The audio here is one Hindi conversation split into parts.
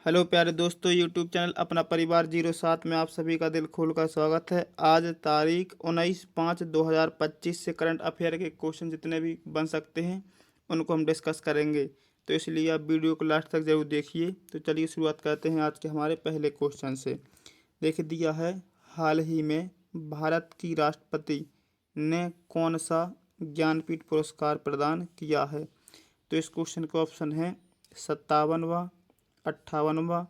हेलो प्यारे दोस्तों, यूट्यूब चैनल अपना परिवार 07 में आप सभी का दिल खोलकर स्वागत है। आज तारीख 19/5/2025 से करंट अफेयर के क्वेश्चन जितने भी बन सकते हैं उनको हम डिस्कस करेंगे, तो इसलिए आप वीडियो को लास्ट तक जरूर देखिए। तो चलिए शुरुआत करते हैं आज के हमारे पहले क्वेश्चन से। देख दिया है, हाल ही में भारत की राष्ट्रपति ने कौन सा ज्ञानपीठ पुरस्कार प्रदान किया है? तो इस क्वेश्चन का ऑप्शन है 57वां, 58वां,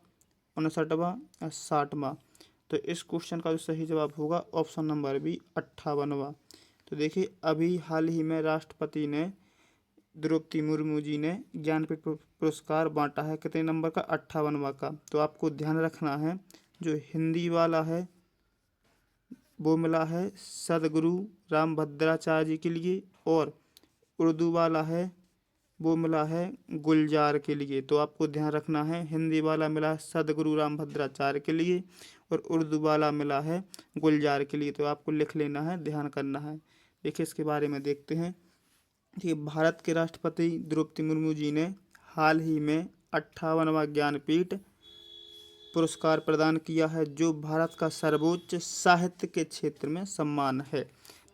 59वां या 60वां। तो इस क्वेश्चन का जो सही जवाब होगा ऑप्शन नंबर बी 58वां। तो देखिए, अभी हाल ही में राष्ट्रपति ने द्रौपदी मुर्मू जी ने ज्ञानपीठ पुरस्कार बांटा है। कितने नंबर का? 58वां का। तो आपको ध्यान रखना है, जो हिंदी वाला है वो मिला है सदगुरु रामभद्राचार्य जी के लिए, और उर्दू वाला है वो मिला है गुलजार के लिए। तो आपको ध्यान रखना है, हिंदी वाला मिला है सदगुरु रामभद्राचार्य के लिए और उर्दू वाला मिला है गुलजार के लिए। तो आपको लिख लेना है, ध्यान करना है। देखिए, इसके बारे में देखते हैं कि भारत के राष्ट्रपति द्रौपदी मुर्मू जी ने हाल ही में 58वां ज्ञानपीठ पुरस्कार प्रदान किया है, जो भारत का सर्वोच्च साहित्य के क्षेत्र में सम्मान है।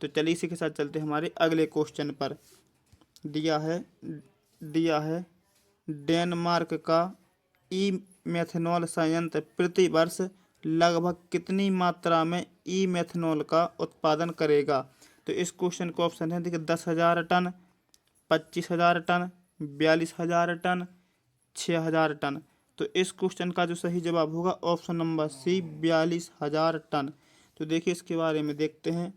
तो चलिए इसी के साथ चलते हैं हमारे अगले क्वेश्चन पर। दिया है डेनमार्क का ई मेथनॉल संयंत्र प्रति वर्ष लगभग कितनी मात्रा में ई मेथनॉल का उत्पादन करेगा? तो इस क्वेश्चन का ऑप्शन है, देखिए, 10,000 टन, 25,000 टन, 42,000 टन, 6,000 टन। तो इस क्वेश्चन का जो सही जवाब होगा ऑप्शन नंबर सी 42,000 टन। तो देखिए, इसके बारे में देखते हैं।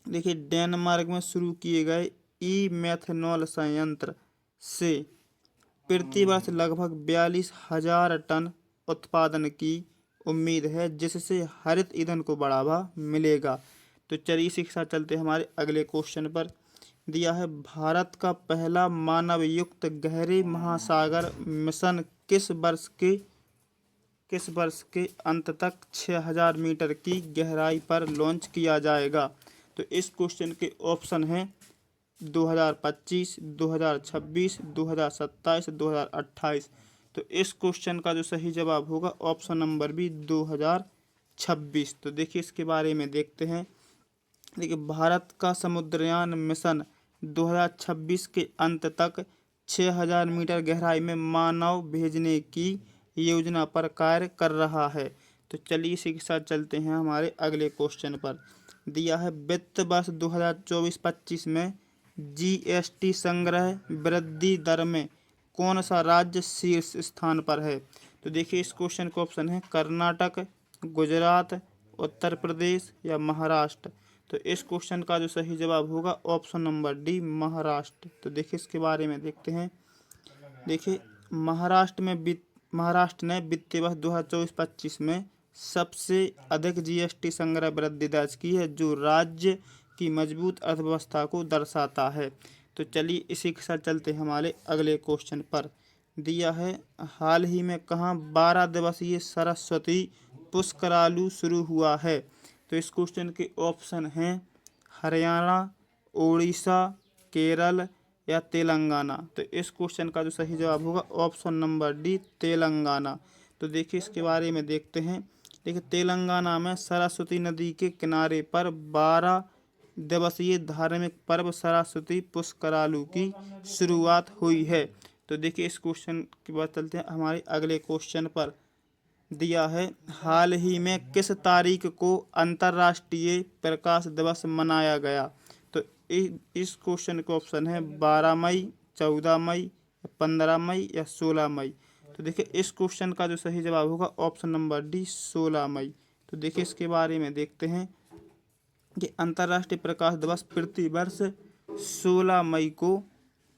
देखिए, डेनमार्क में शुरू किए गए ई मेथनॉल संयंत्र से प्रति वर्ष लगभग 42,000 टन उत्पादन की उम्मीद है, जिससे हरित ईंधन को बढ़ावा मिलेगा। तो चलिए इसी के साथ चलते हैं हमारे अगले क्वेश्चन पर। दिया है, भारत का पहला मानव युक्त गहरे महासागर मिशन किस वर्ष के अंत तक 6,000 मीटर की गहराई पर लॉन्च किया जाएगा? तो इस क्वेश्चन के ऑप्शन हैं 2025, 2026, 2027, 2028। तो इस क्वेश्चन का जो सही जवाब होगा ऑप्शन नंबर बी 2026। तो देखिए, इसके बारे में देखते हैं। देखिए, भारत का समुद्रयान मिशन 2026 के अंत तक 6,000 मीटर गहराई में मानव भेजने की योजना पर कार्य कर रहा है। तो चलिए इसी के साथ चलते हैं हमारे अगले क्वेश्चन पर। दिया है, वित्त वर्ष 2024-25 में जीएसटी संग्रह वृद्धि दर में कौन सा राज्य शीर्ष स्थान पर है? तो देखिए, इस क्वेश्चन का ऑप्शन है कर्नाटक, गुजरात, उत्तर प्रदेश या महाराष्ट्र। तो इस क्वेश्चन का जो सही जवाब होगा ऑप्शन नंबर डी महाराष्ट्र। तो देखिए, इसके बारे में देखते हैं। देखिए, महाराष्ट्र ने वित्तीय वर्ष 2024-25 में सबसे अधिक जीएसटी संग्रह वृद्धि दर्ज की है, जो राज्य की मजबूत अर्थव्यवस्था को दर्शाता है। तो चलिए इसी के साथ चलते हैं हमारे अगले क्वेश्चन पर। दिया है, हाल ही में कहाँ 12 दिवसीय सरस्वती पुष्करालू शुरू हुआ है? तो इस क्वेश्चन के ऑप्शन हैं हरियाणा, उड़ीसा, केरल या तेलंगाना। तो इस क्वेश्चन का जो सही जवाब होगा ऑप्शन नंबर डी तेलंगाना। तो देखिए, इसके बारे में देखते हैं। देखिए, तेलंगाना में सरस्वती नदी के किनारे पर 12 दिवसीय धार्मिक पर्व सरस्वती पुष्करालू की शुरुआत हुई है। तो देखिए, इस क्वेश्चन के बाद चलते हैं हमारे अगले क्वेश्चन पर। दिया है, हाल ही में किस तारीख को अंतर्राष्ट्रीय प्रकाश दिवस मनाया गया? तो इस क्वेश्चन का ऑप्शन है 12 मई, 14 मई, 15 मई या 16 मई। तो देखिए, इस क्वेश्चन का जो सही जवाब होगा ऑप्शन नंबर डी 16 मई। तो देखिए, इसके बारे में देखते हैं कि अंतर्राष्ट्रीय प्रकाश दिवस प्रति वर्ष 16 मई को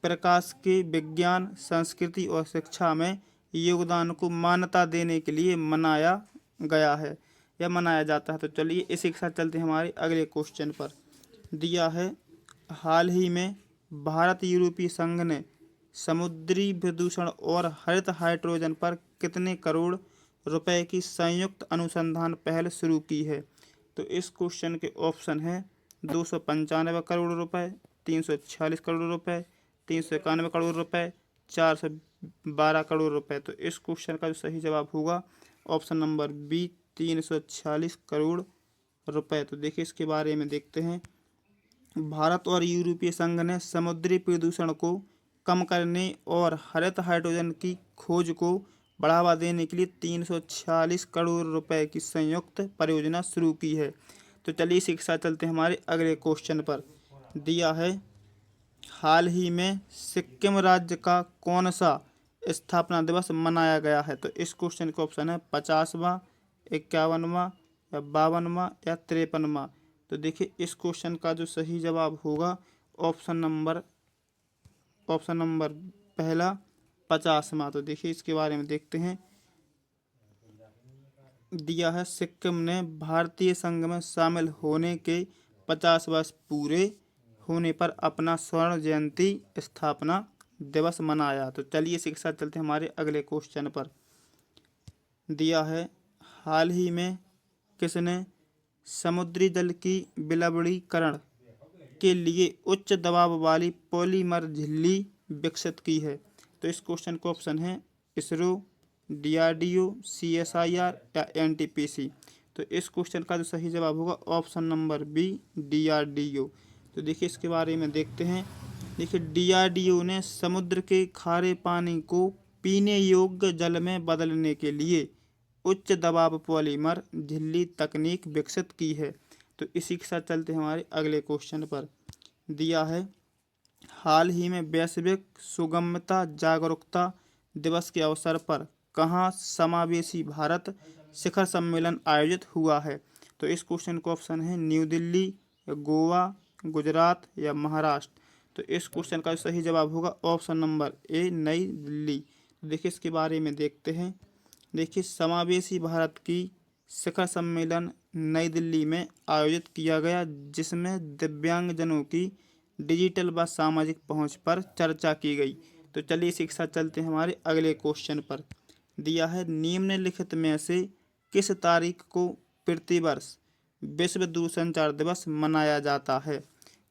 प्रकाश के विज्ञान, संस्कृति और शिक्षा में योगदान को मान्यता देने के लिए मनाया गया है या मनाया जाता है। तो चलिए इसी के साथ चलते हैं हमारे अगले क्वेश्चन पर। दिया है, हाल ही में भारत यूरोपीय संघ ने समुद्री प्रदूषण और हरित हाइड्रोजन पर कितने करोड़ रुपए की संयुक्त अनुसंधान पहल शुरू की है? तो इस क्वेश्चन के ऑप्शन हैं 295 करोड़ रुपए, 346 करोड़ रुपए, 391 करोड़ रुपए, 12 करोड़ रुपए। तो इस क्वेश्चन का जो सही जवाब होगा ऑप्शन नंबर बी 346 करोड़ रुपए। तो देखिए इसके बारे में देखते हैं। भारत और यूरोपीय संघ ने समुद्री प्रदूषण को कम करने और हरित हाइड्रोजन की खोज को बढ़ावा देने के लिए 346 करोड़ रुपए की संयुक्त परियोजना शुरू की है। तो चलिए इसी के साथ चलते हैं हमारे अगले क्वेश्चन पर। दिया है, हाल ही में सिक्किम राज्य का कौन सा स्थापना दिवस मनाया गया है। तो इस क्वेश्चन का ऑप्शन है 50वां, 51वां या 52वां या 53वां। तो देखिए इस क्वेश्चन का जो सही जवाब होगा ऑप्शन नंबर पहला 50वां। तो देखिए इसके बारे में देखते हैं। दिया है, सिक्किम ने भारतीय संघ में शामिल होने के 50 वर्ष पूरे होने पर अपना स्वर्ण जयंती स्थापना दिवस मनाया। तो चलिए इसी के साथ चलते हैं हमारे अगले क्वेश्चन पर। दिया है, हाल ही में किसने समुद्री जल की विलवणीकरण के लिए उच्च दबाव वाली पॉलीमर झिल्ली विकसित की है। तो इस क्वेश्चन का ऑप्शन है इसरो, DRDO, CSIR या NTPC। तो इस क्वेश्चन का जो सही जवाब होगा ऑप्शन नंबर बी DRDO। तो देखिए इसके बारे में देखते हैं। देखिए DRDO ने समुद्र के खारे पानी को पीने योग्य जल में बदलने के लिए उच्च दबाव पॉलीमर झिल्ली तकनीक विकसित की है। तो इसी के साथ चलते हैं हमारे अगले क्वेश्चन पर। दिया है, हाल ही में वैश्विक सुगमता जागरूकता दिवस के अवसर पर कहाँ समावेशी भारत शिखर सम्मेलन आयोजित हुआ है। तो इस क्वेश्चन का ऑप्शन है न्यू दिल्ली या गोवा, गुजरात या महाराष्ट्र। तो इस क्वेश्चन का सही जवाब होगा ऑप्शन नंबर ए नई दिल्ली। तो देखिए इसके बारे में देखते हैं। देखिए समावेशी भारत की शिखर सम्मेलन नई दिल्ली में आयोजित किया गया, जिसमें दिव्यांगजनों की डिजिटल व सामाजिक पहुंच पर चर्चा की गई। तो चलिए इसी के साथ चलते हैं हमारे अगले क्वेश्चन पर। दिया है, निम्नलिखित में से किस तारीख को प्रतिवर्ष विश्व दूरसंचार दिवस मनाया जाता है।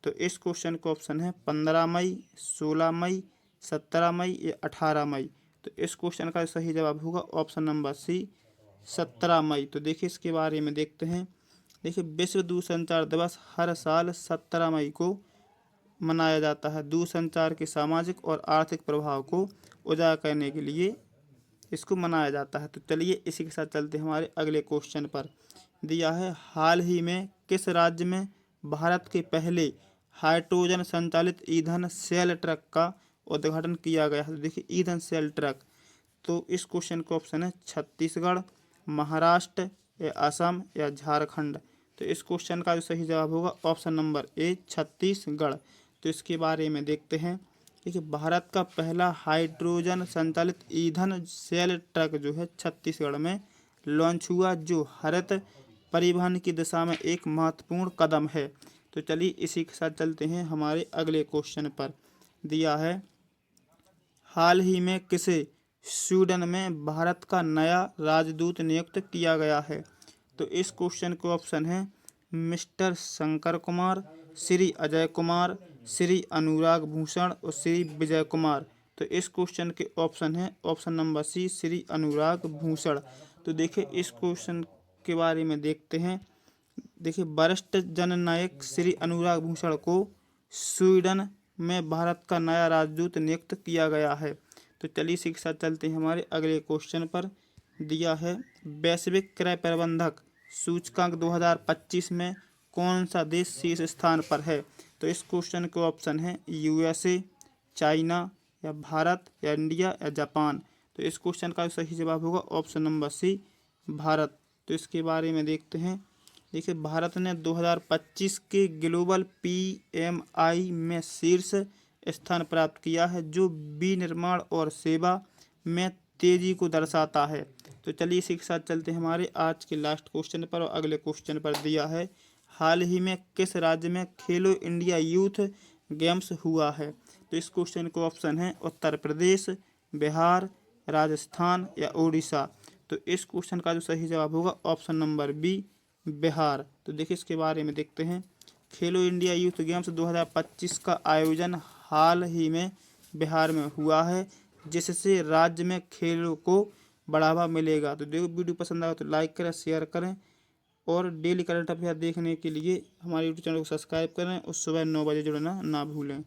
तो इस क्वेश्चन का ऑप्शन है 15 मई, 16 मई, 17 मई या 18 मई। तो इस क्वेश्चन का सही जवाब होगा ऑप्शन नंबर सी 17 मई। तो देखिए इसके बारे में देखते हैं। देखिए विश्व दूरसंचार दिवस हर साल 17 मई को मनाया जाता है। दूरसंचार के सामाजिक और आर्थिक प्रभाव को उजागर करने के लिए इसको मनाया जाता है। तो चलिए इसी के साथ चलते हैं हमारे अगले क्वेश्चन पर। दिया है, हाल ही में किस राज्य में भारत के पहले हाइड्रोजन संचालित ईंधन सेल ट्रक का उद्घाटन किया गया है। तो देखिए ईंधन सेल ट्रक। तो इस क्वेश्चन का ऑप्शन है छत्तीसगढ़, महाराष्ट्र या असम या झारखंड। तो इस क्वेश्चन का जो सही जवाब होगा ऑप्शन नंबर ए छत्तीसगढ़। तो इसके बारे में देखते हैं। देखिए भारत का पहला हाइड्रोजन संचालित ईंधन सेल ट्रक जो है छत्तीसगढ़ में लॉन्च हुआ, जो हरित परिवहन की दिशा में एक महत्वपूर्ण कदम है। तो चलिए इसी के साथ चलते हैं हमारे अगले क्वेश्चन पर। दिया है, हाल ही में किसे स्वीडन में भारत का नया राजदूत नियुक्त किया गया है। तो इस क्वेश्चन के ऑप्शन है मिस्टर शंकर कुमार, श्री अजय कुमार, श्री अनुराग भूषण और श्री विजय कुमार। तो इस क्वेश्चन के ऑप्शन है option number C Shri Anurag Bhushan. तो देखिए इस क्वेश्चन के बारे में देखते हैं। देखिए वरिष्ठ जननायक श्री अनुराग भूषण को स्वीडन में भारत का नया राजदूत नियुक्त किया गया है। तो चलिए इसी के साथ चलते हैं हमारे अगले क्वेश्चन पर। दिया है, वैश्विक क्रय प्रबंधक सूचकांक 2025 में कौन सा देश शीर्ष स्थान पर है। तो इस क्वेश्चन के ऑप्शन है USA, चाइना या भारत या इंडिया या जापान। तो इस क्वेश्चन का सही जवाब होगा ऑप्शन नंबर सी भारत। तो इसके बारे में देखते हैं। देखिए भारत ने 2025 के ग्लोबल PMI में शीर्ष स्थान प्राप्त किया है, जो विनिर्माण और सेवा में तेजी को दर्शाता है। तो चलिए इसी के साथ चलते हैं हमारे आज के लास्ट क्वेश्चन पर। और अगले क्वेश्चन पर दिया है, हाल ही में किस राज्य में खेलो इंडिया यूथ गेम्स हुआ है। तो इस क्वेश्चन को ऑप्शन है उत्तर प्रदेश, बिहार, राजस्थान या उड़ीसा। तो इस क्वेश्चन का जो सही जवाब होगा ऑप्शन नंबर बी बिहार। तो देखिए इसके बारे में देखते हैं। खेलो इंडिया यूथ गेम्स 2025 का आयोजन हाल ही में बिहार में हुआ है। जिससे राज्य में खेलों को बढ़ावा मिलेगा। तो देखो वीडियो पसंद आया तो लाइक करें, शेयर करें और डेली करंट अफेयर देखने के लिए हमारे यूट्यूब चैनल को सब्सक्राइब करें और सुबह 9 बजे जुड़ना ना भूलें।